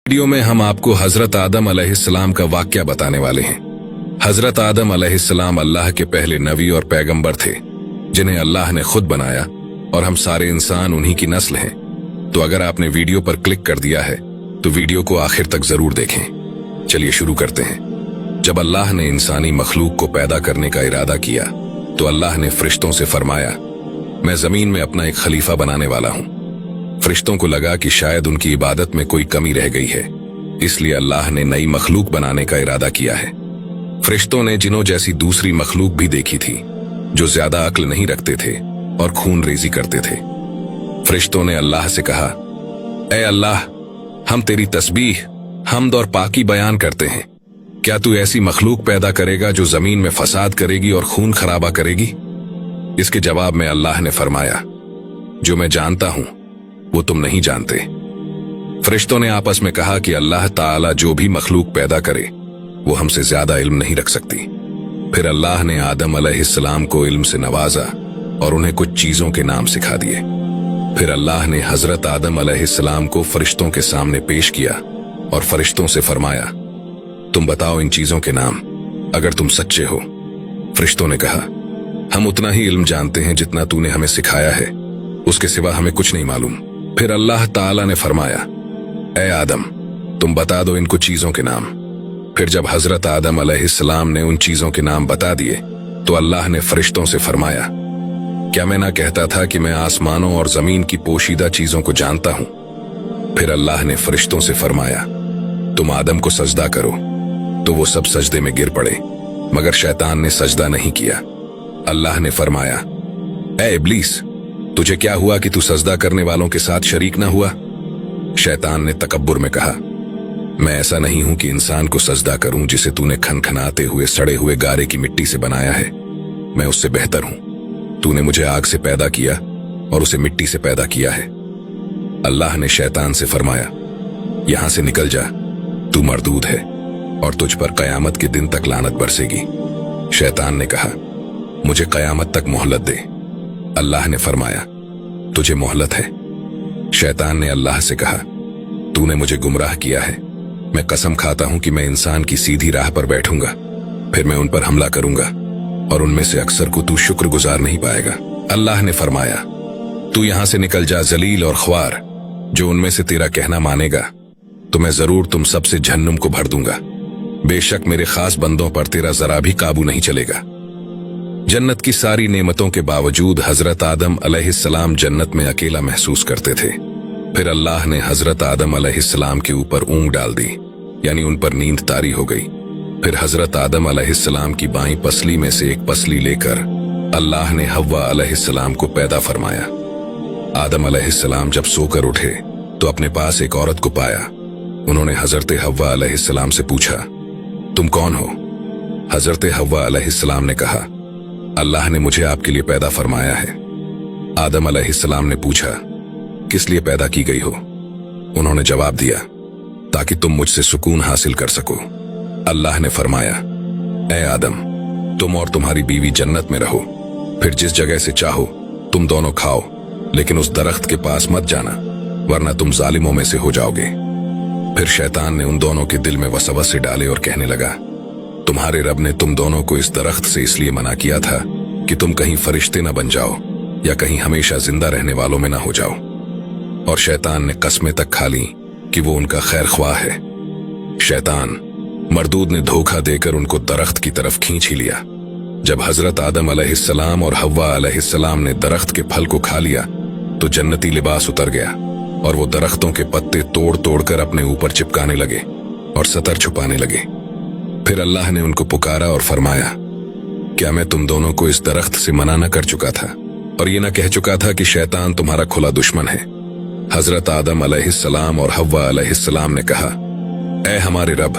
Video में हम आपको हजरत आदम अलैहिस्सलाम का वाकया बताने वाले हैं। हजरत आदम अलैहिस्सलाम अल्लाह के पहले नबी और पैगंबर थे जिन्हें अल्लाह ने खुद बनाया और हम सारे इंसान उन्हीं की नस्ल हैं। तो अगर आपने वीडियो पर क्लिक कर दिया है तो वीडियो को आखिर तक जरूर देखें। चलिए शुरू करते हैं। जब अल्लाह ने इंसानी मखलूक को पैदा करने का इरादा किया तो अल्लाह ने फरिश्तों से फरमाया, मैं जमीन में अपना एक खलीफा बनाने वाला हूँ। फरिश्तों को लगा कि शायद उनकी इबादत में कोई कमी रह गई है, इसलिए अल्लाह ने नई मखलूक बनाने का इरादा किया है। फरिश्तों ने जिन्हों जैसी दूसरी मखलूक भी देखी थी जो ज्यादा अक्ल नहीं रखते थे और खून रेजी करते थे। फरिश्तों ने अल्लाह से कहा, ऐ अल्लाह, हम तेरी तस्बीह, हम्द और पाकी बयान करते हैं। क्या तू ऐसी मखलूक पैदा करेगा जो जमीन में फसाद करेगी और खून खराबा करेगी? इसके जवाब में अल्लाह ने फरमाया, जो मैं जानता हूं वो तुम नहीं जानते। फरिश्तों ने आपस में कहा कि अल्लाह ताला जो भी मखलूक पैदा करे वो हमसे ज्यादा इल्म नहीं रख सकती। फिर अल्लाह ने आदम अलैहिस्सलाम को इल्म से नवाजा और उन्हें कुछ चीजों के नाम सिखा दिए। फिर अल्लाह ने हजरत आदम अलैहिस्सलाम को फरिश्तों के सामने पेश किया और फरिश्तों से फरमाया, तुम बताओ इन चीजों के नाम अगर तुम सच्चे हो। फरिश्तों ने कहा, हम उतना ही इल्म जानते हैं जितना तूने हमें सिखाया है, उसके सिवा हमें कुछ नहीं मालूम। फिर अल्लाह ताला ने फरमाया, ऐ आदम, तुम बता दो इनको चीजों के नाम। फिर जब हजरत आदम अलैहिस्सलाम ने उन चीजों के नाम बता दिए तो अल्लाह ने फरिश्तों से फरमाया, क्या मैं ना कहता था कि मैं आसमानों और जमीन की पोशीदा चीजों को जानता हूं? फिर अल्लाह ने फरिश्तों से फरमाया, तुम आदम को सजदा करो। तो वो सब सजदे में गिर पड़े, मगर शैतान ने सजदा नहीं किया। अल्लाह ने फरमाया, ऐ इब्लीस, तुझे क्या हुआ कि तू सजदा करने वालों के साथ शरीक न हुआ? शैतान ने तकब्बुर में कहा, मैं ऐसा नहीं हूं कि इंसान को सजदा करूं जिसे तूने खनखनाते हुए सड़े हुए गारे की मिट्टी से बनाया है। मैं उससे बेहतर हूं। तूने मुझे आग से पैदा किया और उसे मिट्टी से पैदा किया है। अल्लाह ने शैतान से फरमाया, यहां से निकल जा, तू मरदूद है और तुझ पर कयामत के दिन तक लानत बरसेगी। शैतान ने कहा, मुझे कयामत तक मोहलत दे। अल्लाह ने फरमाया, तुझे मोहलत है। शैतान ने अल्लाह से कहा, तूने मुझे गुमराह किया है। मैं कसम खाता हूं कि मैं इंसान की सीधी राह पर बैठूंगा, फिर मैं उन पर हमला करूंगा और उनमें से अक्सर को तू शुक्रगुजार नहीं पाएगा। अल्लाह ने फरमाया, तू यहां से निकल जा जलील और ख्वार। जो उनमें से तेरा कहना मानेगा तो मैं जरूर तुम सबसे जहन्नुम को भर दूंगा। बेशक मेरे खास बंदों पर तेरा जरा भी काबू नहीं चलेगा। जन्नत की सारी नेमतों के बावजूद हजरत आदम अलैहिस्सलाम जन्नत में अकेला महसूस करते थे। फिर अल्लाह ने हजरत आदम अलैहिस्सलाम के ऊपर ऊंग डाल दी, यानी उन पर नींद तारी हो गई। फिर हजरत आदम अलैहिस्सलाम की बाईं पसली में से एक पसली लेकर अल्लाह ने हव्वा अलैहिस्सलाम को पैदा फरमाया। आदम अलैहिस्सलाम जब सोकर उठे तो अपने पास एक औरत को पाया। उन्होंने हजरत हव्वा अलैहिस्सलाम से पूछा, तुम कौन हो? हजरत हव्वा अलैहिस्सलाम ने कहा, अल्लाह ने मुझे आपके लिए पैदा फरमाया है। आदम अलैहिस्सलाम ने पूछा, किस लिए पैदा की गई हो? उन्होंने जवाब दिया, ताकि तुम मुझसे सुकून हासिल कर सको। अल्लाह ने फरमाया, ऐ आदम, तुम और तुम्हारी बीवी जन्नत में रहो, फिर जिस जगह से चाहो तुम दोनों खाओ, लेकिन उस दरख्त के पास मत जाना, वरना तुम जालिमों में से हो जाओगे। फिर शैतान ने उन दोनों के दिल में वसवसे डाले और कहने लगा, तुम्हारे रब ने तुम दोनों को इस दरख्त से इसलिए मना किया था कि तुम कहीं फरिश्ते न बन जाओ या कहीं हमेशा जिंदा रहने वालों में न हो जाओ। और शैतान ने कस्में तक खा ली कि वो उनका खैर ख्वाह है। शैतान मरदूद ने धोखा देकर उनको दरख्त की तरफ खींच ही लिया। जब हजरत आदम अलैहिस्सलाम और हव्वा अलैहिस्सलाम ने दरख्त के फल को खा लिया तो जन्नती लिबास उतर गया और वो दरख्तों के पत्ते तोड़ तोड़ कर अपने ऊपर चिपकाने लगे और सतर छुपाने लगे। फिर अल्लाह ने उनको पुकारा और फरमाया, क्या मैं तुम दोनों को इस दरख्त से मना न कर चुका था और ये न कह चुका था कि शैतान तुम्हारा खुला दुश्मन है? हजरत आदम अलैहिस्सलाम और हव्वा अलैहिस्सलाम ने कहा, ऐ हमारे रब,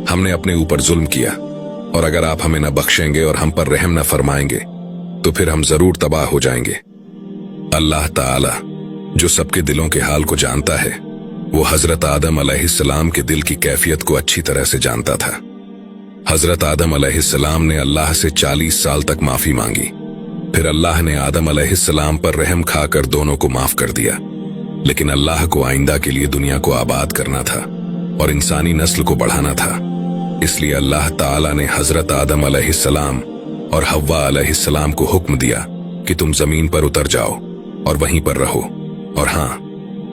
हमने अपने ऊपर जुल्म किया और अगर आप हमें न बख्शेंगे और हम पर रहम न फरमाएंगे तो फिर हम जरूर तबाह हो जाएंगे। अल्लाह ताला जो सबके दिलों के हाल को जानता है, वो हजरत आदम अलैहिस्सलाम के दिल की कैफियत को अच्छी तरह से जानता था। हजरत आदम अलैहिस्सलाम ने अल्लाह से 40 साल तक माफी मांगी। फिर अल्लाह ने आदम अलैहिस्सलाम पर रहम खाकर दोनों को माफ कर दिया। लेकिन अल्लाह को आइंदा के लिए दुनिया को आबाद करना था और इंसानी नस्ल को बढ़ाना था। इसलिए अल्लाह ताला ने हजरत आदम अलैहिस्सलाम और हव्वा अलैहिस्सलाम को हुक्म दिया कि तुम जमीन पर उतर जाओ और वहीं पर रहो। और हाँ,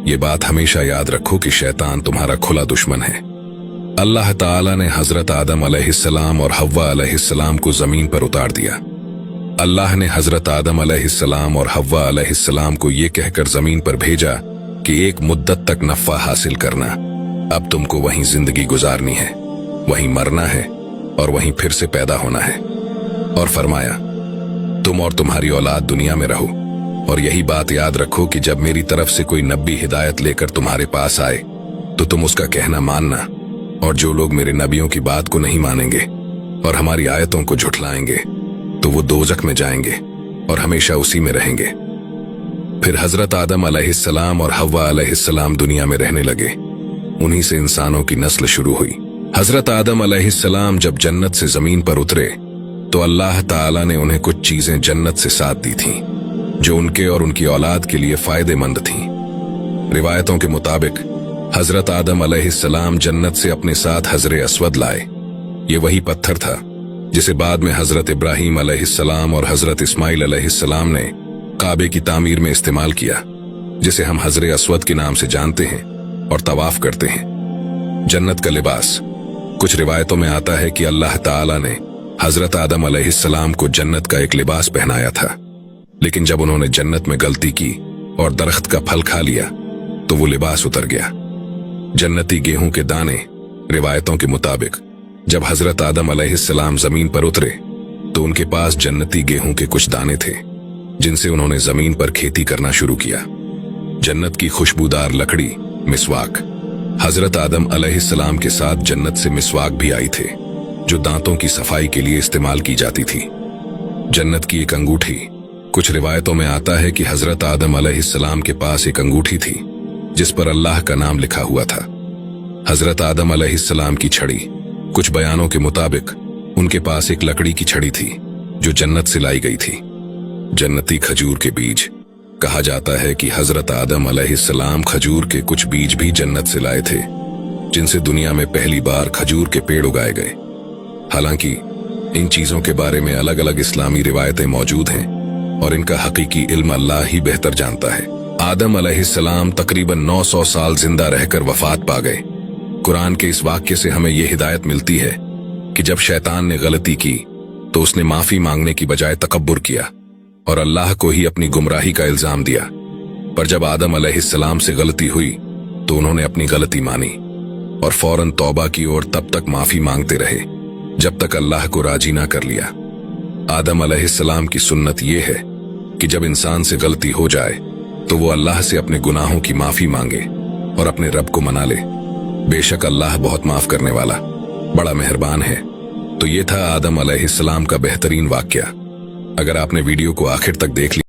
ये बात हमेशा याद रखो कि शैतान तुम्हारा खुला दुश्मन है। अल्लाह ताला ने हजरत आदम अलैहिस्सलाम और हव्वा अलैहिस्सलाम को जमीन पर उतार दिया। अल्लाह ने हजरत आदम अलैहिस्सलाम और हव्वा अलैहिस्सलाम को ये कहकर जमीन पर भेजा कि एक मुद्दत तक नफा हासिल करना, अब तुमको वहीं जिंदगी गुजारनी है, वहीं मरना है और वहीं फिर से पैदा होना है। और फरमाया, तुम और तुम्हारी औलाद दुनिया में रहो, और यही बात याद रखो कि जब मेरी तरफ से कोई नबी हिदायत लेकर तुम्हारे पास आए तो तुम उसका कहना मानना, और जो लोग मेरे नबियों की बात को नहीं मानेंगे और हमारी आयतों को झुठलाएंगे तो वो दोजख में जाएंगे और हमेशा उसी में रहेंगे। फिर हजरत आदम अलैहिस्सलाम और हव्वा अलैहिस्सलाम दुनिया में रहने लगे। उन्हीं से इंसानों की नस्ल शुरू हुई। हजरत आदम अलैहिस्सलाम जब जन्नत से जमीन पर उतरे तो अल्लाह ताला ने उन्हें कुछ चीजें जन्नत से साथ दी थीं जो उनके और उनकी औलाद के लिए फायदेमंद थीं। रिवायतों के मुताबिक हजरत आदम अलैहिस्सलाम जन्नत से अपने साथ हजरे अस्वद लाए। ये वही पत्थर था जिसे बाद में हजरत इब्राहीम अलैहिस्सलाम और हजरत इस्माइल अलैहिस्सलाम ने काबे की तामीर में इस्तेमाल किया, जिसे हम हजरे अस्वद के नाम से जानते हैं और तवाफ करते हैं। जन्नत का लिबास। कुछ रिवायतों में आता है कि अल्लाह ताला ने हजरत आदम अलैहिस्सलाम को जन्नत का एक लिबास पहनाया था, लेकिन जब उन्होंने जन्नत में गलती की और दरख्त का फल खा लिया तो वो लिबास उतर गया। जन्नती गेहूं के दाने। रिवायतों के मुताबिक जब हजरत आदम अलैहिस्सलाम जमीन पर उतरे तो उनके पास जन्नती गेहूं के कुछ दाने थे, जिनसे उन्होंने जमीन पर खेती करना शुरू किया। जन्नत की खुशबूदार लकड़ी, मिसवाक। हजरत आदम अलैहिस्सलाम के साथ जन्नत से मिसवाक भी आई थे, जो दांतों की सफाई के लिए इस्तेमाल की जाती थी। जन्नत की एक अंगूठी। कुछ रिवायतों में आता है कि हजरत आदम अलैहिस्सलाम के पास एक अंगूठी थी जिस पर अल्लाह का नाम लिखा हुआ था। हजरत आदम अलैहिस्सलाम की छड़ी। कुछ बयानों के मुताबिक उनके पास एक लकड़ी की छड़ी थी जो जन्नत से लाई गई थी। जन्नती खजूर के बीज। कहा जाता है कि हजरत आदम अलैहिस्सलाम खजूर के कुछ बीज भी जन्नत से लाए थे, जिनसे दुनिया में पहली बार खजूर के पेड़ उगाए गए। हालांकि इन चीजों के बारे में अलग अलग इस्लामी रिवायतें मौजूद हैं और इनका हकीकी इल्म अल्लाह ही बेहतर जानता है। आदम अलैहिस्सलाम तकरीबन 900 साल जिंदा रहकर वफात पा गए। कुरान के इस वाक्य से हमें यह हिदायत मिलती है कि जब शैतान ने गलती की तो उसने माफी मांगने की बजाय तकब्बुर किया और अल्लाह को ही अपनी गुमराही का इल्जाम दिया। पर जब आदम अलैहिस्सलाम से गलती हुई तो उन्होंने अपनी गलती मानी और फौरन तौबा की और तब तक माफी मांगते रहे जब तक अल्लाह को राजी ना कर लिया। आदम अलैहिस्सलाम की सुन्नत ये है कि जब इंसान से गलती हो जाए तो वो अल्लाह से अपने गुनाहों की माफी मांगे और अपने रब को मना ले। बेशक अल्लाह बहुत माफ करने वाला, बड़ा मेहरबान है। तो ये था आदम अलैहिस्सलाम का बेहतरीन वाकया। अगर आपने वीडियो को आखिर तक देख लिया